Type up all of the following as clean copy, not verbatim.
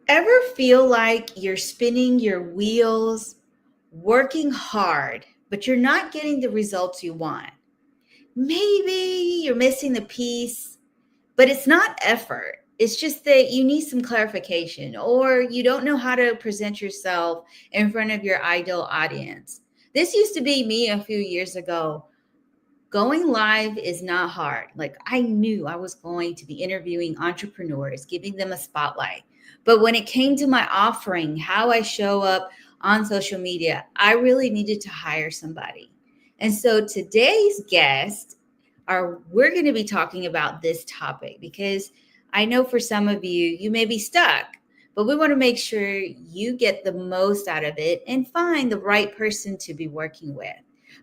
Ever feel like you're spinning your wheels, working hard, but you're not getting the results you want? Maybe you're missing the piece, but it's not effort. It's just that you need some clarification or you don't know how to present yourself in front of your ideal audience. This used to be me a few years ago. Going live is not hard. Like I knew I was going to be interviewing entrepreneurs, giving them a spotlight. But when it came to my offering, how I show up on social media, I really needed to hire somebody. And so today's guest are we're going to be talking about this topic because I know for some of you, you may be stuck, but we want to make sure you get the most out of it and find the right person to be working with.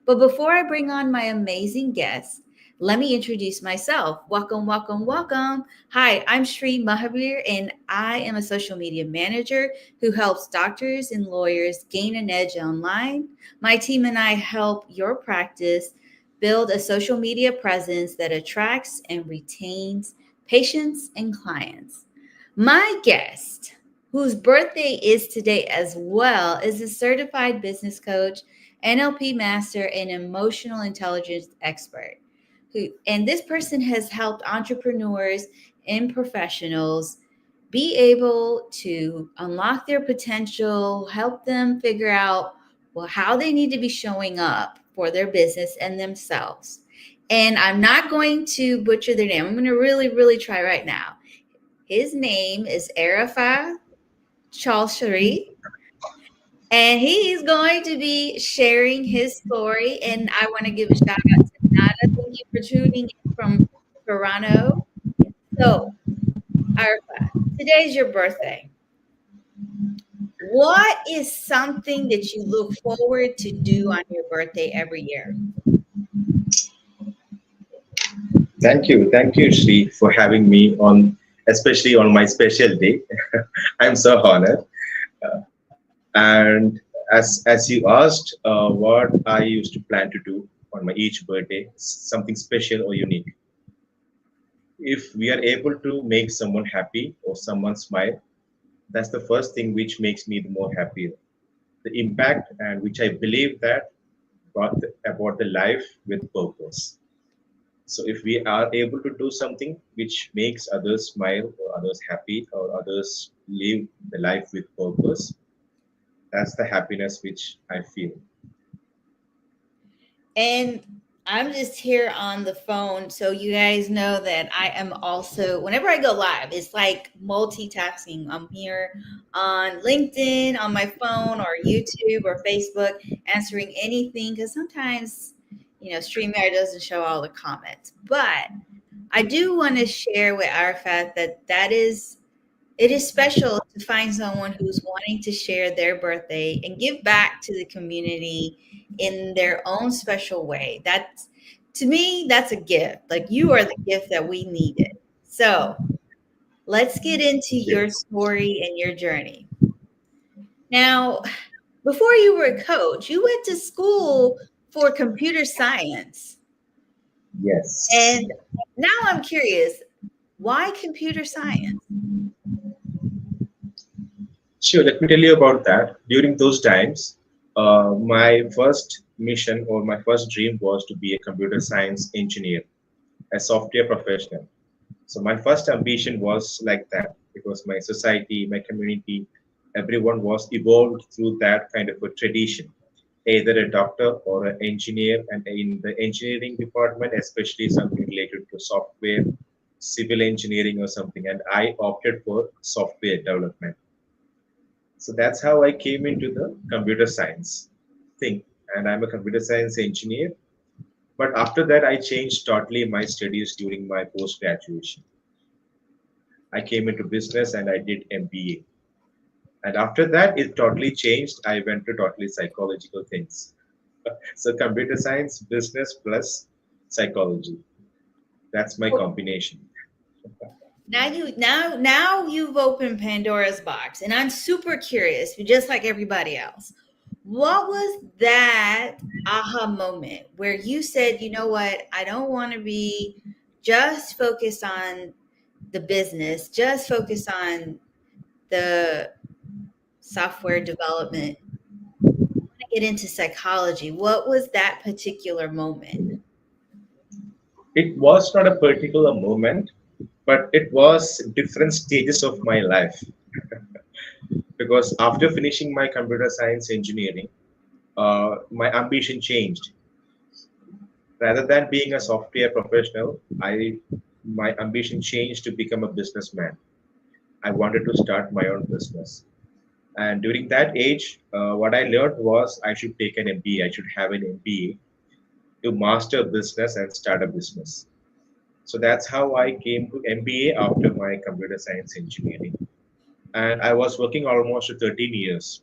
But before I bring on my amazing guest, let me introduce myself. Welcome, welcome, welcome. Hi, I'm Sri Mahavir, and I am a social media manager who helps doctors and lawyers gain an edge online. My team and I help your practice build a social media presence that attracts and retains patients and clients. My guest, whose birthday is today as well, is a certified business coach, NLP Master, and emotional intelligence expert. And this person has helped entrepreneurs and professionals be able to unlock their potential, help them figure out how they need to be showing up for their business and themselves. And I'm not going to butcher their name. I'm going to really, really try right now. His name is Arafath Cholassery, and he's going to be sharing his story. And I want to give a shout out to Nada. Thank you for tuning in from Toronto. So, Arafath, today's your birthday. What is something that you look forward to do on your birthday every year? Thank you, Shri, for having me on, especially on my special day. I'm so honored. Uh, and as you asked, what I used to plan to do on my each birthday, something special or unique. If we are able to make someone happy or someone smile, that's the first thing which makes me the more happier. The impact and which I believe that about the life with purpose. So if we are able to do something which makes others smile or others happy or others live the life with purpose, that's the happiness which I feel. And I'm just here on the phone. So you guys know that I am also, whenever I go live, it's like multitasking. I'm here on LinkedIn, on my phone, or YouTube or Facebook, answering anything. Because sometimes, StreamYard doesn't show all the comments. But I do want to share with Arafat that it is special to find someone who's wanting to share their birthday and give back to the community in their own special way. That's to me, that's a gift. Like you are the gift that we needed. So let's get into your Yes. story and your journey. Now, before you were a coach, you went to school for computer science. Yes. And now I'm curious, why computer science? Sure, let me tell you about that. During those times, my first mission or my first dream was to be a computer science engineer, a software professional. So my first ambition was like that because my society, my community, everyone was evolved through that kind of a tradition, either a doctor or an engineer, and in the engineering department, especially something related to software, civil engineering or something. And I opted for software development. So that's how I came into the computer science thing. And I'm a computer science engineer. But after that, I changed totally my studies during my post graduation. I came into business and I did MBA. And after that, it totally changed. I went to totally psychological things. So computer science, business plus psychology. That's my combination. Now you've opened Pandora's box, and I'm super curious, just like everybody else. What was that aha moment where you said, you know what, I don't want to be just focused on the business, just focused on the software development. I want to get into psychology. What was that particular moment? It was not a particular moment, but it was different stages of my life. Because after finishing my computer science engineering, my ambition changed. Rather than being a software professional, I my ambition changed to become a businessman. I wanted to start my own business. And during that age, what I learned was I should take an MBA. I should have an MBA to master business and start a business. So that's how I came to MBA after my computer science engineering. And I was working almost 13 years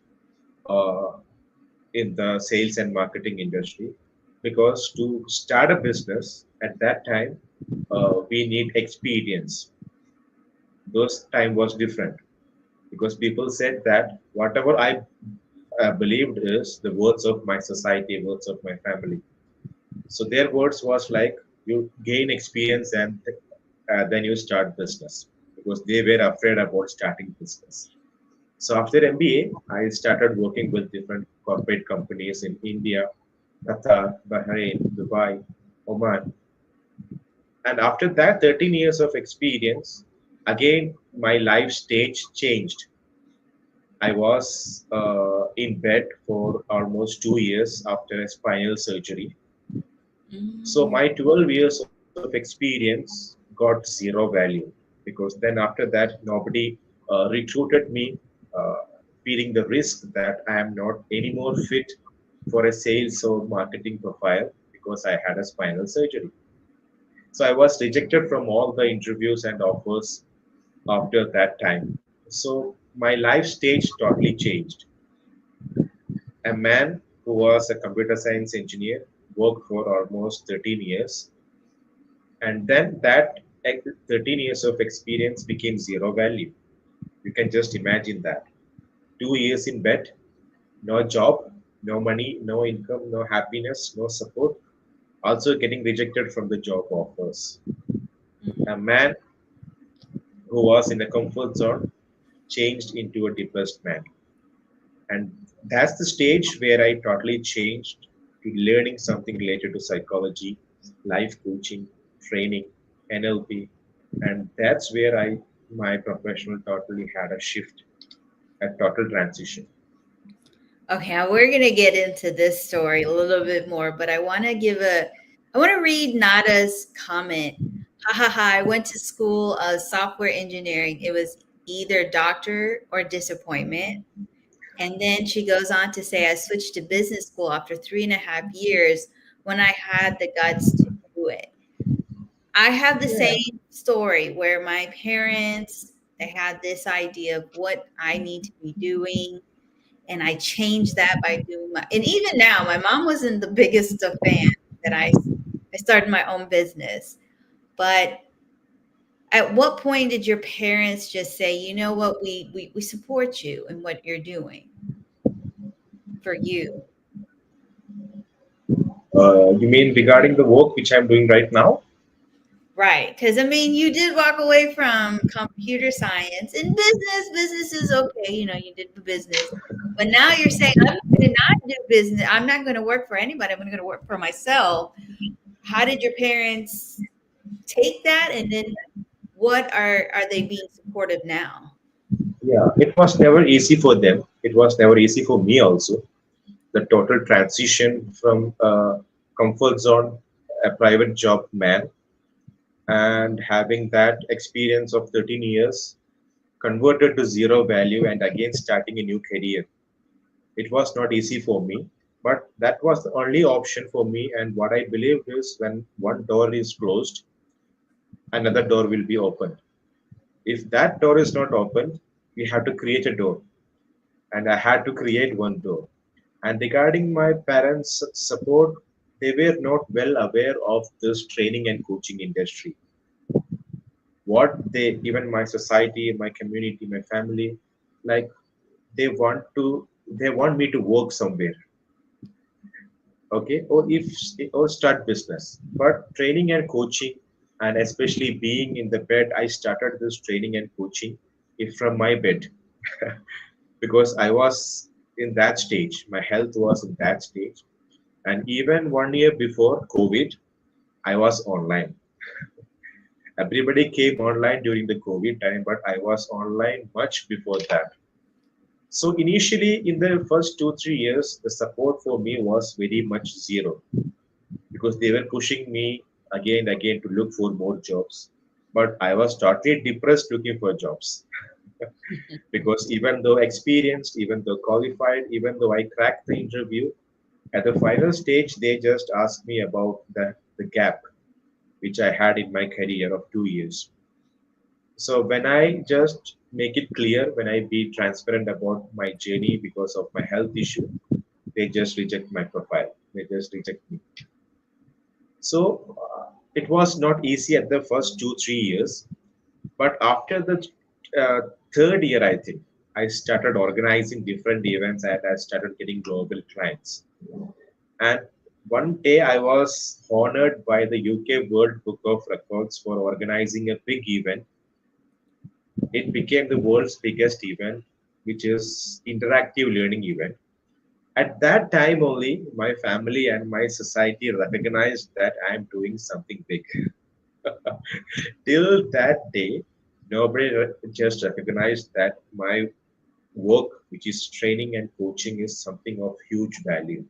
uh, in the sales and marketing industry because to start a business at that time, we need experience. Those time was different because people said that whatever I believed is the words of my society, words of my family. So their words was like you gain experience and then you start business because they were afraid about starting business. So after MBA, I started working with different corporate companies in India, Qatar, Bahrain, Dubai, Oman. And after that 13 years of experience, again my life stage changed. I was in bed for almost 2 years after a spinal surgery. So Mm. my 12 years of experience got zero value because then after that nobody recruited me, uh, feeling the risk that I am not anymore fit for a sales or marketing profile because I had a spinal surgery. So I was rejected from all the interviews and offers after that time. So my life stage totally changed. A man who was a computer science engineer worked for almost 13 years, and then that 13 years of experience became zero value. You can just imagine that. 2 years in bed, no job, no money, no income, no happiness, no support, also getting rejected from the job offers. A man who was in a comfort zone changed into a depressed man. And that's the stage where I totally changed to learning something related to psychology, life coaching, training, NLP. And that's where I my professional totally had a shift, a total transition. Okay, now we're gonna get into this story a little bit more, but I want to read Nada's comment. Ha ha ha! I went to school software engineering. It was either doctor or disappointment. And then she goes on to say, I switched to business school after 3.5 years when I had the guts to do it. I have the Yeah. same story where my parents, they had this idea of what I need to be doing, and I changed that by doing my, and even now, my mom wasn't the biggest of fan that I started my own business. But at what point did your parents just say, you know what, we support you in what you're doing for you? You mean regarding the work which I'm doing right now? Right. Because I mean, you did walk away from computer science and business. Business is okay. You know, you did the business. But now you're saying, I'm going to not do business. I'm not going to work for anybody. I'm going to work for myself. How did your parents take that? And then what are they being supportive now? Yeah, it was never easy for them. It was never easy for me also. The total transition from a comfort zone, a private job man, and having that experience of 13 years converted to zero value and again starting a new career. It was not easy for me, but that was the only option for me. And what I believe is when one door is closed, another door will be opened. If that door is not opened, we have to create a door. And I had to create one door. And regarding my parents' support, they were not well aware of this training and coaching industry. What they, even my society, my community, my family, like they want me to work somewhere, okay, or start business. But training and coaching, and especially being in the bed, I started this training and coaching from my bed. because I was in that stage. My health was in that stage. And even 1 year before COVID, I was online. Everybody came online during the COVID time, but I was online much before that. So initially, in the first 2, 3 years, the support for me was very much zero because they were pushing me again and again to look for more jobs. But I was totally depressed looking for jobs because even though experienced, even though qualified, even though I cracked the interview, at the final stage, they just asked me about the gap which I had in my career of 2 years. So when I just make it clear, when I be transparent about my journey because of my health issue, they just reject my profile. They just reject me. So it was not easy at the first 2, 3 years, but after the third year, I think I started organizing different events and I started getting global clients. And one day I was honored by the UK World Book of Records for organizing a big event. It became the world's biggest event, which is interactive learning event. At that time only, my family and my society recognized that I am doing something big. Till that day, nobody just recognized that my work, which is training and coaching, is something of huge value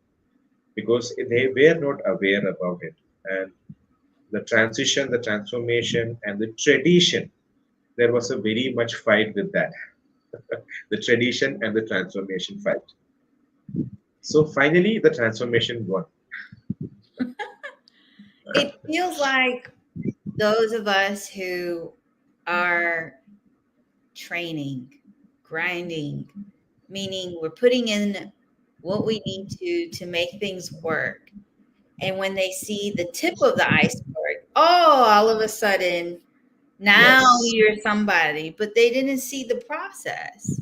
because they were not aware about it. And the transition, the transformation, and the tradition, there was a very much fight with that. The tradition and the transformation fight. So finally, the transformation won. It feels like those of us who are training, grinding, meaning we're putting in what we need to make things work. And when they see the tip of the iceberg, oh, all of a sudden, now Yes, you're somebody, but they didn't see the process.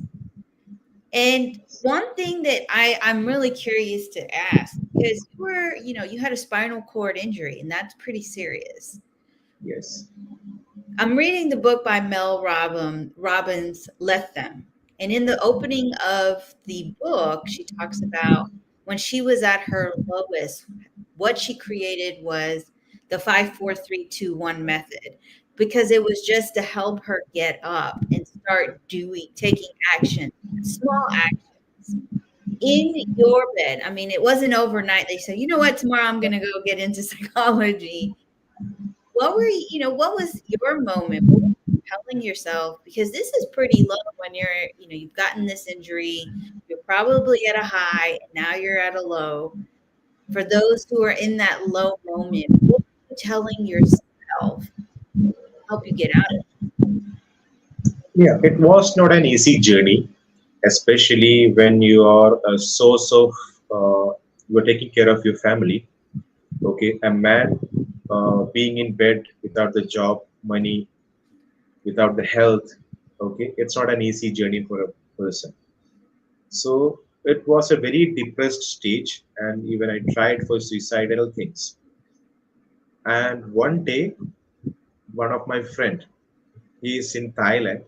And one thing that I'm really curious to ask, because you had a spinal cord injury, and that's pretty serious. yes, I'm reading the book by Mel Robbins, Let Them. And in the opening of the book, she talks about when she was at her lowest, what she created was the 5, 4, 3, 2, 1 method, because it was just to help her get up and start taking action, small actions in your bed. I mean, it wasn't overnight. They said, you know what, tomorrow I'm going to go get into psychology. What was your moment? What were you telling yourself? Because this is pretty low when you've gotten this injury, you're probably at a high, and now you're at a low. For those who are in that low moment, what are you telling yourself to help you get out of yeah. It was not an easy journey, especially when you are a source of you are taking care of your family. Okay, a man being in bed without the job, money, without the health. Okay, it's not an easy journey for a person. So it was a very depressed stage, and even I tried for suicidal things. And one day, one of my friend, he is in Thailand,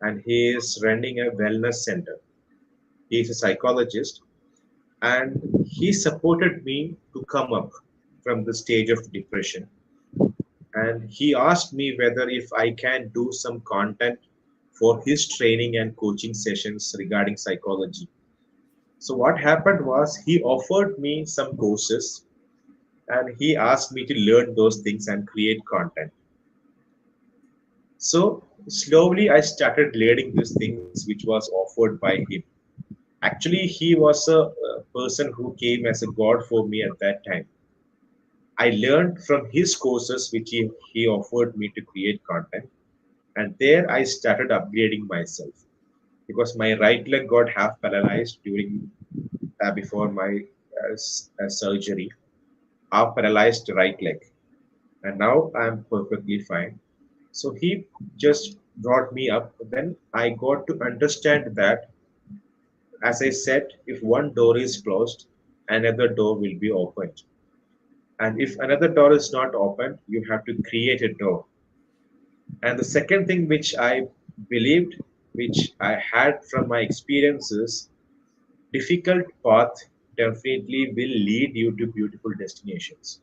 and he is running a wellness center. He is a psychologist, and he supported me to come up from the stage of depression. And he asked me whether if I can do some content for his training and coaching sessions regarding psychology. So what happened was he offered me some courses and he asked me to learn those things and create content. So slowly I started learning these things which was offered by him. Actually, he was a person who came as a god for me at that time. I learned from his courses which he offered me to create content, and there I started upgrading myself because my right leg got half paralyzed during before my surgery, half paralyzed right leg, and now I'm perfectly fine. So he just brought me up. Then I got to understand that, as I said, if one door is closed, another door will be opened. And if another door is not opened, you have to create a door. And the second thing which I believed, which I had from my experiences, difficult path definitely will lead you to beautiful destinations.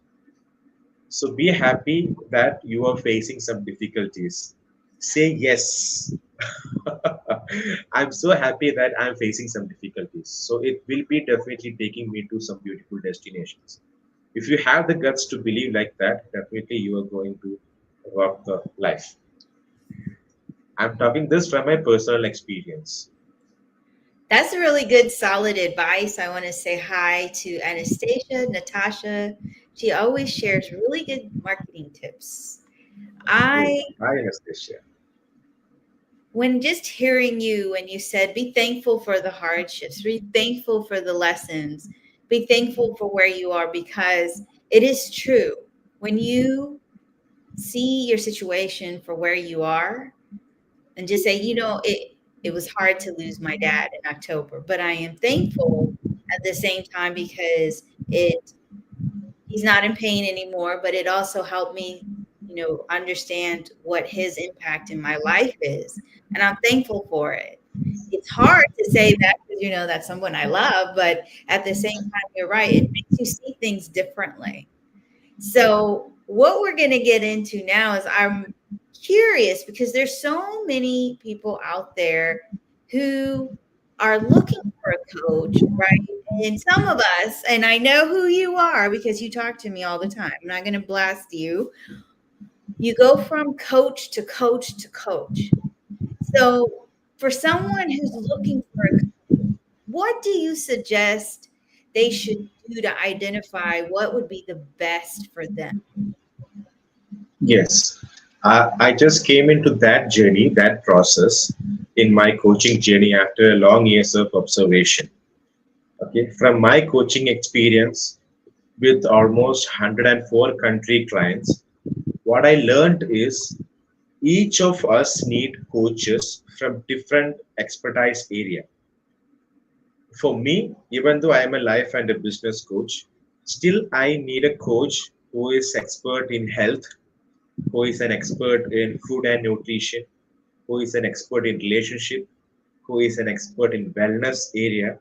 So be happy that you are facing some difficulties. Say yes. I'm so happy that I'm facing some difficulties. So it will be definitely taking me to some beautiful destinations. If you have the guts to believe like that, definitely you are going to rock the life. I'm talking this from my personal experience. That's a really good, solid advice. I want to say hi to Anastasia, Natasha. She always shares really good marketing tips. Oh, I, hi, Anastasia. when just hearing you, when you said, be thankful for the hardships, be thankful for the lessons, be thankful for where you are, because it is true. When you see your situation for where you are, and just say, it was hard to lose my dad in October, but I am thankful at the same time because it he's not in pain anymore, but it also helped me, understand what his impact in my life is. And I'm thankful for it. It's hard to say that because that's someone I love, but at the same time, you're right. It makes you see things differently. So, what we're going to get into now is I'm curious because there's so many people out there who are looking for a coach, right? And some of us, and I know who you are because you talk to me all the time. I'm not going to blast you. You go from coach to coach to coach. So, for someone who's looking for a coach, what do you suggest they should do to identify what would be the best for them? Yes, I just came into that journey, that process in my coaching journey after a long years of observation. Okay, from my coaching experience with almost 104 country clients, what I learned is each of us need coaches from different expertise area. For me, even though I am a life and a business coach, still I need a coach who is expert in health, who is an expert in food and nutrition, who is an expert in relationship, who is an expert in wellness area.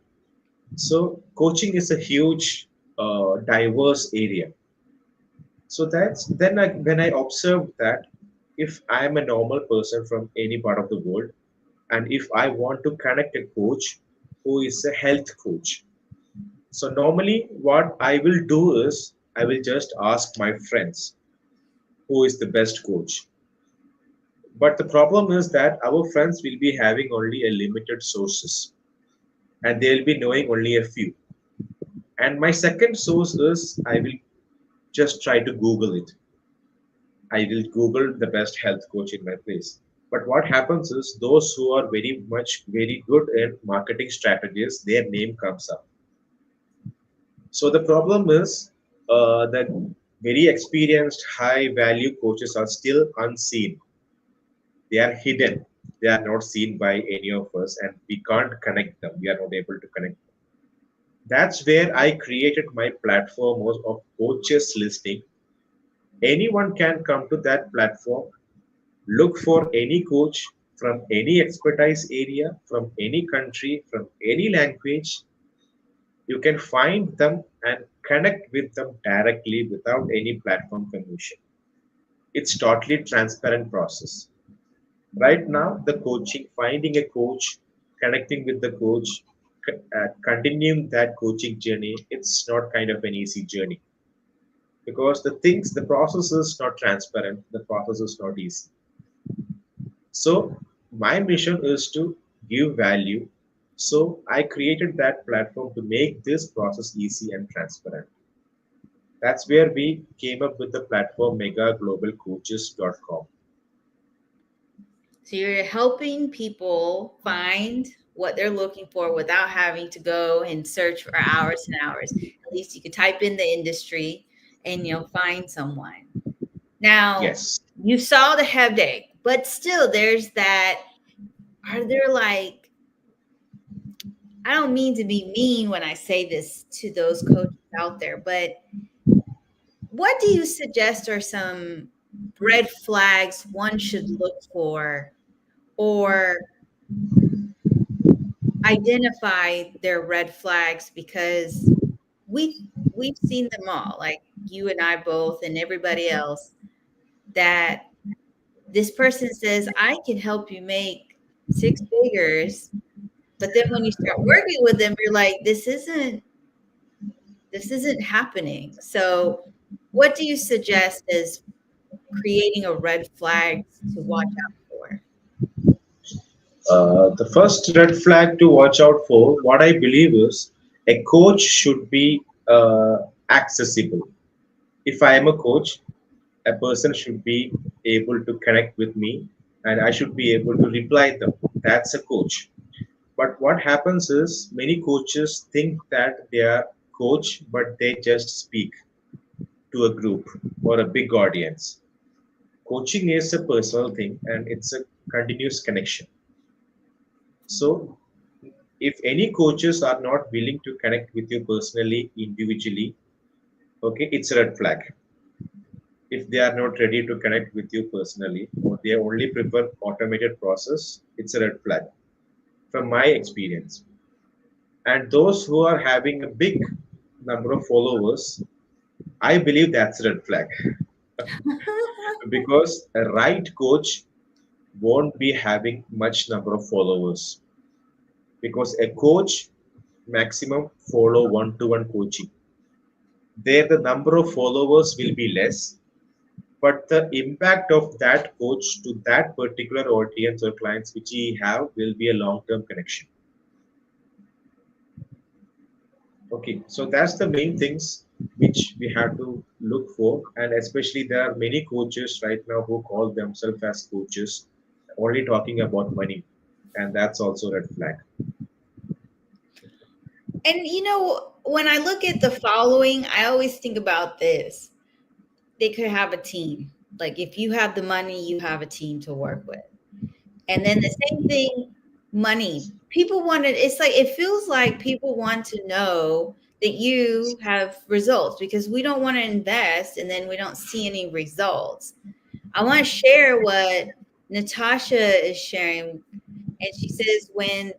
So coaching is a huge, diverse area. So that's then when I observed that if I am a normal person from any part of the world, and if I want to connect a coach who is a health coach, so normally what I will do is I will just ask my friends who is the best coach. But the problem is that our friends will be having only a limited sources and they'll be knowing only a few. And my second source is I will just try to Google it. I will Google the best health coach in my place. But what happens is those who are very good in marketing strategies, their name comes up. So the problem is that very experienced, high value coaches are still unseen. They are hidden. They are not seen by any of us, and we can't connect them. We are not able to connect them. That's where I created my platform of coaches listening. Anyone can come to that platform, look for any coach from any expertise area, from any country, from any language. You can find them and connect with them directly without any platform commission. It's totally transparent process. Right now, the coaching, finding a coach, connecting with the coach, continuing that coaching journey, it's not kind of an easy journey because the process is not transparent, the process is not easy. So my mission is to give value. So I created that platform to make this process easy and transparent. That's where we came up with the platform megaglobalcoaches.com. So you're helping people find what they're looking for without having to go and search for hours and hours. At least you could type in the industry and you'll find someone. Now, Yes. you saw the headache, but still there's that. Are there like, I don't mean to be mean when I say this to those coaches out there, but what do you suggest are some red flags one should look for, or identify their red flags because we've seen them all, like you and I both and everybody else, that this person says, I can help you make six figures, but then when you start working with them, you're like, this isn't happening. So what do you suggest as creating a red flag to watch out for? The first red flag to watch out for, what I believe is, a coach should be accessible. If I am a coach, a person should be able to connect with me and I should be able to reply them. That's a coach. But what happens is many coaches think that they are coach, but they just speak to a group or a big audience. Coaching is a personal thing and it's a continuous connection. So if any coaches are not willing to connect with you personally, individually, okay, it's a red flag. If they are not ready to connect with you personally or they only prefer automated process, it's a red flag from my experience. And those who are having a big number of followers, I believe that's a red flag because a right coach won't be having much number of followers because a coach maximum follow one-to-one coaching. There the number of followers will be less, but the impact of that coach to that particular audience or clients which he have will be a long-term connection. Okay, so that's the main things which we have to look for, and especially there are many coaches right now who call themselves as coaches, only talking about money, and that's also red flag. And when I look at the following, I always think about this. They could have a team. Like if you have the money, you have a team to work with. And then the same thing, money. People want to, it's like, it feels like people want to know that you have results because we don't want to invest and then we don't see any results. I want to share what Natasha is sharing. And she says, when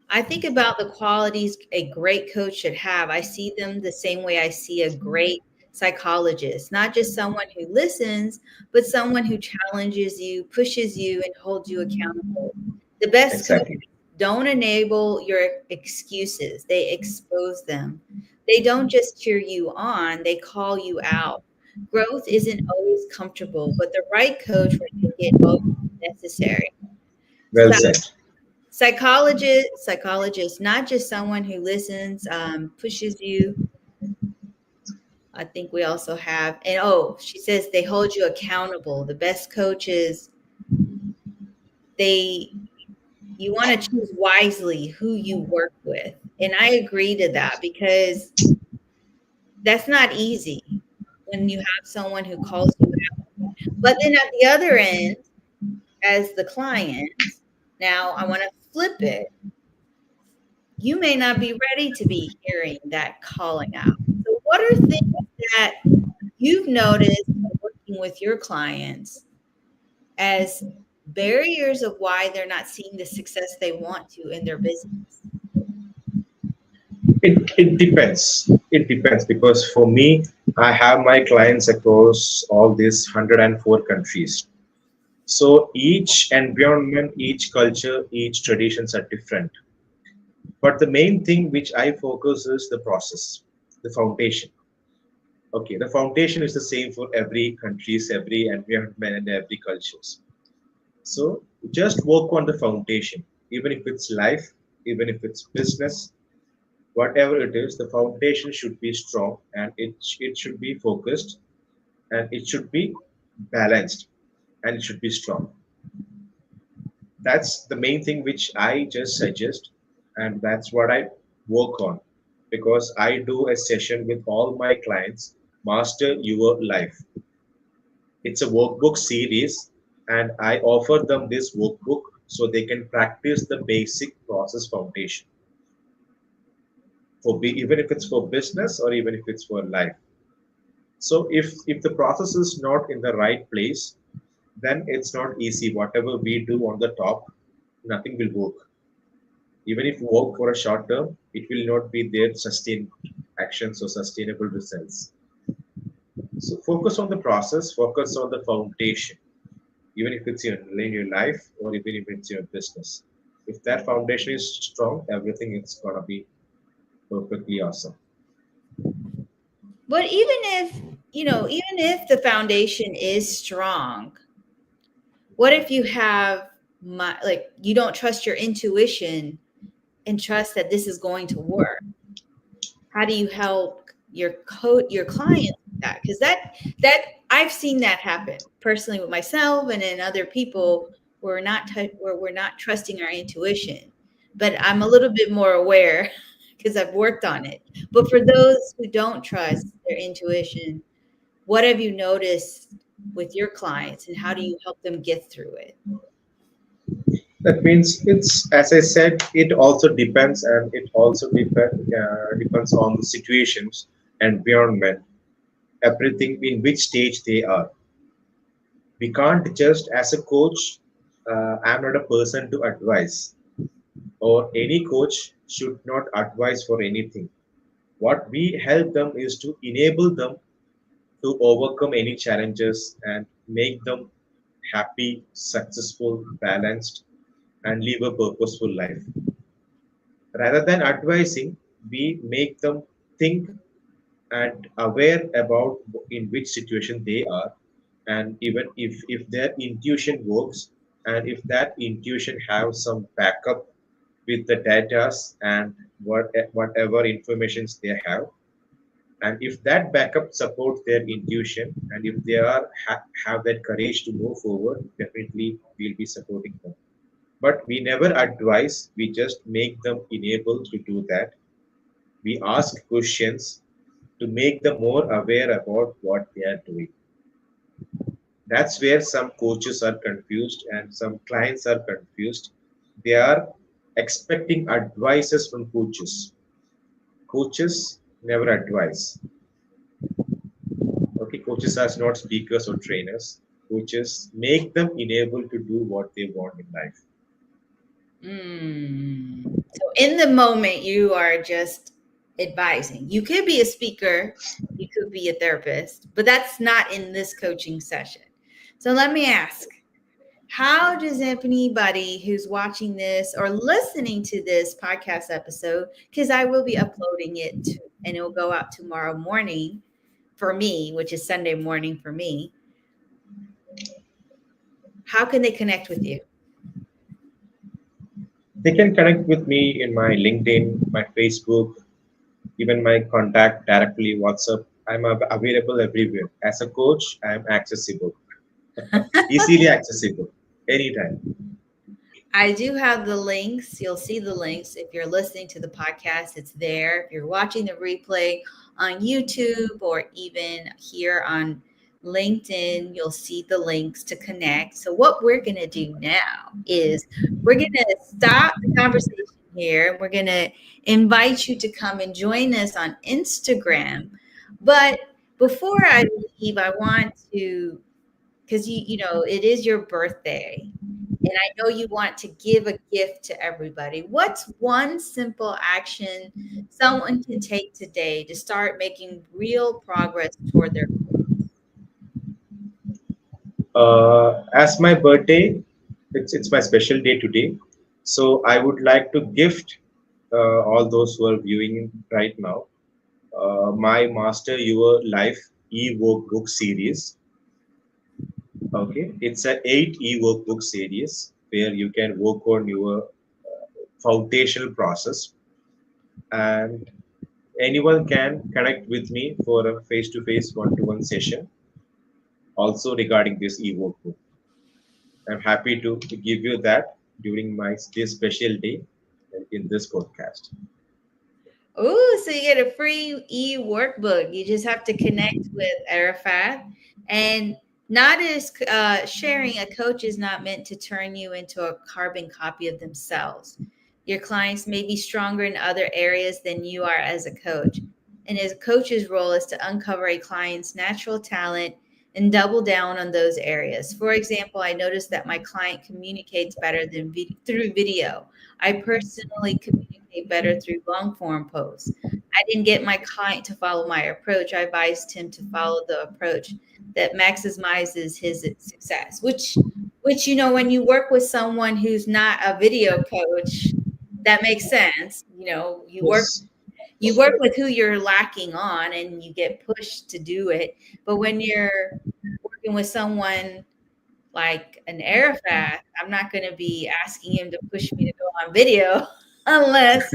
I think about the qualities a great coach should have, I see them the same way I see a great psychologist, not just someone who listens, but someone who challenges you, pushes you, and holds you accountable. The best coaches Exactly. don't enable your excuses, they expose them. They don't just cheer you on, they call you out. Growth isn't always comfortable, but the right coach will make it always necessary. Well said. Psychologist, not just someone who listens, pushes you. I think we also have, and she says they hold you accountable. The best coaches, they you want to choose wisely who you work with. And I agree to that because that's not easy when you have someone who calls you out. But then at the other end, as the client, now I want to flip it. You may not be ready to be hearing that calling out. So, what are things that you've noticed working with your clients as barriers of why they're not seeing the success they want to in their business? It depends. It depends because for me, I have my clients across all these 104 countries. So each environment, each culture, each traditions are different. But the main thing which I focus is the process, the foundation. Okay, the foundation is the same for every countries, every environment, and every cultures. So just work on the foundation, even if it's life, even if it's business, whatever it is, the foundation should be strong and it should be focused and it should be balanced and it should be strong. That's the main thing which I just suggest, and that's what I work on because I do a session with all my clients, Master Your Life. It's a workbook series, and I offer them this workbook so they can practice the basic process foundation for even if it's for business or even if it's for life. So if the process is not in the right place, then it's not easy. Whatever we do on the top, nothing will work. Even if work for a short term, it will not be there sustained actions or sustainable results. So focus on the process, focus on the foundation, even if it's in your life or even if it's your business. If that foundation is strong, everything is gonna be perfectly awesome. But even if the foundation is strong, what if you have like you don't trust your intuition and trust that this is going to work? How do you help your clients with that? Because that I've seen that happen personally with myself and in other people where we're not trusting our intuition. But I'm a little bit more aware because I've worked on it. But for those who don't trust their intuition, what have you noticed with your clients and how do you help them get through it? That means it's, as I said, it also depends, and it also depends on the situations, environment, everything in which stage they are. We can't just, as a coach, I'm not a person to advise, or any coach should not advise for anything. What we help them is to enable them to overcome any challenges and make them happy, successful, balanced, and live a purposeful life. Rather than advising, we make them think and aware about in which situation they are, and even if their intuition works, and if that intuition have some backup with the data and whatever informations they have, and if that backup supports their intuition, and if they have that courage to move forward, definitely we'll be supporting them. But we never advise, we just make them enable to do that. We ask questions to make them more aware about what they are doing. That's where some coaches are confused and some clients are confused. They are expecting advices from coaches. Coaches never advise. Okay, coaches are not speakers or trainers. Coaches make them enable to do what they want in life. So in the moment, you are just advising. You could be a speaker, you could be a therapist, but that's not in this coaching session. So let me ask, how does anybody who's watching this or listening to this podcast episode, because I will be uploading it and it will go out tomorrow morning for me, which is Sunday morning for me, how can they connect with you? They can connect with me in my LinkedIn, my Facebook, even my contact directly, WhatsApp. I'm available everywhere. As a coach, I'm accessible, easily accessible, anytime. I do have the links. You'll see the links. If you're listening to the podcast, it's there. If you're watching the replay on YouTube or even here on LinkedIn, you'll see the links to connect. So, what we're going to do now is we're going to stop the conversation here. We're going to invite you to come and join us on Instagram. But before I leave, I want to, because it is your birthday and I know you want to give a gift to everybody. What's one simple action someone can take today to start making real progress toward their goal? As my birthday, it's my special day today. So I would like to gift all those who are viewing right now my Master Your Life e-workbook series. Okay, it's a 8 e-workbook series where you can work on your foundational process, and anyone can connect with me for a face-to-face one-to-one session also regarding this e-workbook. I'm happy to give you that during my this special day in this podcast. Oh, so you get a free e-workbook. You just have to connect with Arafath. And not as sharing a coach is not meant to turn you into a carbon copy of themselves. Your clients may be stronger in other areas than you are as a coach. And as a coach's role is to uncover a client's natural talent, and double down on those areas. For example, I noticed that my client communicates better through video. I personally communicate better through long form posts. I didn't get my client to follow my approach. I advised him to follow the approach that maximizes his success, which when you work with someone who's not a video coach, that makes sense. You work Yes. you work with who you're lacking on and you get pushed to do it. But when you're working with someone like an Arafath, I'm not going to be asking him to push me to go on video unless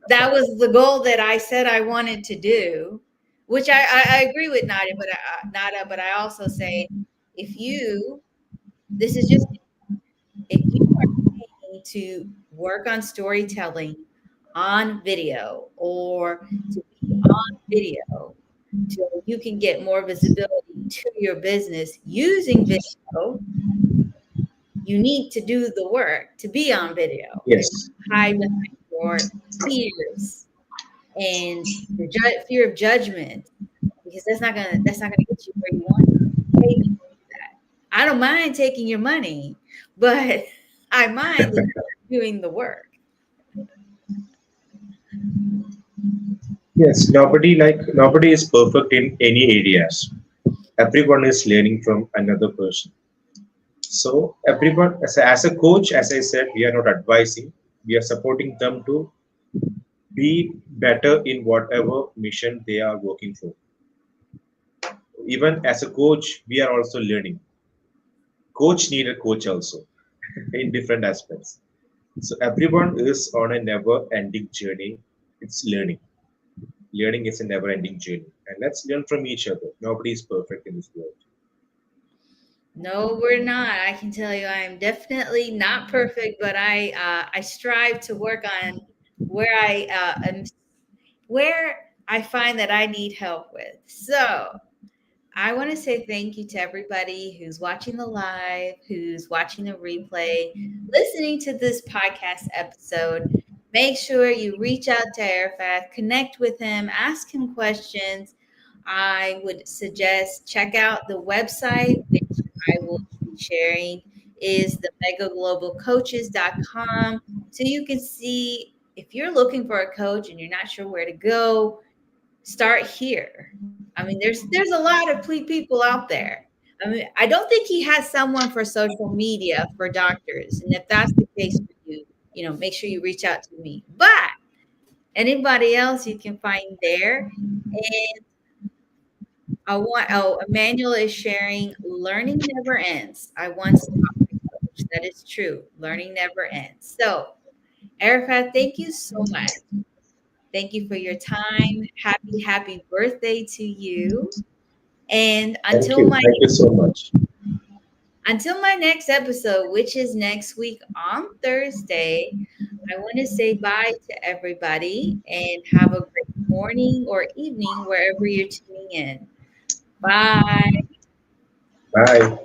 that was the goal that I said I wanted to do, which I agree with Nada, but I also say, if you, this is just, if you are paying to work on storytelling on video or to be on video so you can get more visibility to your business using video, you need to do the work to be on video and Yes. not hide behind your fears and your fear of judgment, because that's not gonna get you where you want to. Pay me to do that. I don't mind taking your money, but I mind that you're doing the work. Yes. Nobody is perfect in any areas. Everyone is learning from another person. So everyone, as a coach, as I said, we are not advising. We are supporting them to be better in whatever mission they are working for. Even as a coach, we are also learning. Coach need a coach also in different aspects. So everyone is on a never-ending journey. It's learning. Learning is a never-ending journey, and let's learn from each other. Nobody is perfect in this world. No, we're not. I can tell you, I am definitely not perfect, but I strive to work on where I find that I need help with. So I want to say thank you to everybody who's watching the live, who's watching the replay, listening to this podcast episode. Make sure you reach out to Arafath, connect with him, ask him questions. I would suggest check out the website, which I will be sharing, is the megaglobalcoaches.com. So you can see if you're looking for a coach and you're not sure where to go, start here. I mean, there's a lot of people out there. I mean, I don't think he has someone for social media for doctors. And if that's the case for you, make sure you reach out to me. But anybody else you can find there. And Emmanuel is sharing learning never ends. I once taught my coach. That is true. Learning never ends. So, Erica, thank you so much. Thank you for your time. Happy birthday to you. And Thank you. Thank you so much. until my next episode, which is next week on Thursday, I want to say bye to everybody and have a great morning or evening wherever you're tuning in. Bye. Bye.